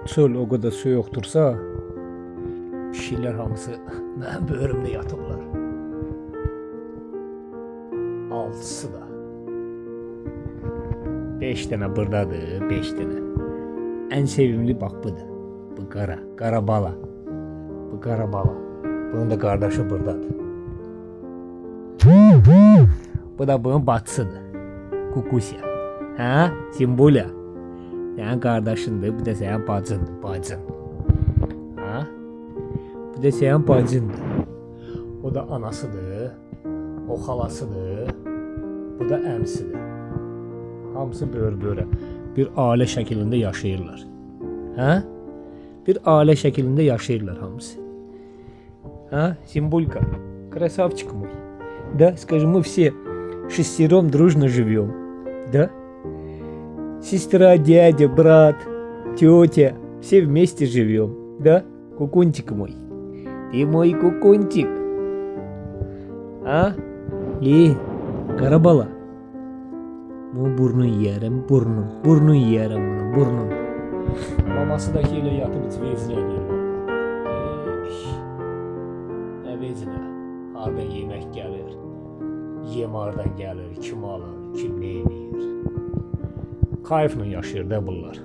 çöl o kadar soyuqdursa, pişiklər hamısı mənim böğrümdə yatıblar. Altısı da. 5 dənə buradadır, 5 dənə. Ən sevimli bax budur. Bu qara bala. Bu qara bala. Bunun da qardaşı buradadır. Bu da bunun bacısıdır. Kukusya. Hə? Simbula. Sənin qardaşındır, bu da sənin bacındır, bacın. Hə? Bu da sənin bacındır. O da anasıdır, o xalasıdır, bu da əmsidir. Hamısı böğür-böğrə bir ailə şəklində yaşayırlar. Hə? Bir ailə şəklində yaşayırlar hamısı. Hə? Симбулька, красавчик мой. Да, скажи, мы все шестером дружно живем. Да? Сестра, дядя, брат, тетя, все вместе живем. Да, кукунтик мой? Ты мой кукунтик. А? Qara bala. Bu burnunu yiyərəm, burnu yiyərəm bunu, burnunu. Maması da ki elə yatıb heç vecinə eləyir. Nə vecinə? Hardan yemək gəlir? Yem hardan gəlir? Kim alır? Kim nə eləyir? Kayıfla yaşayır da bunlar.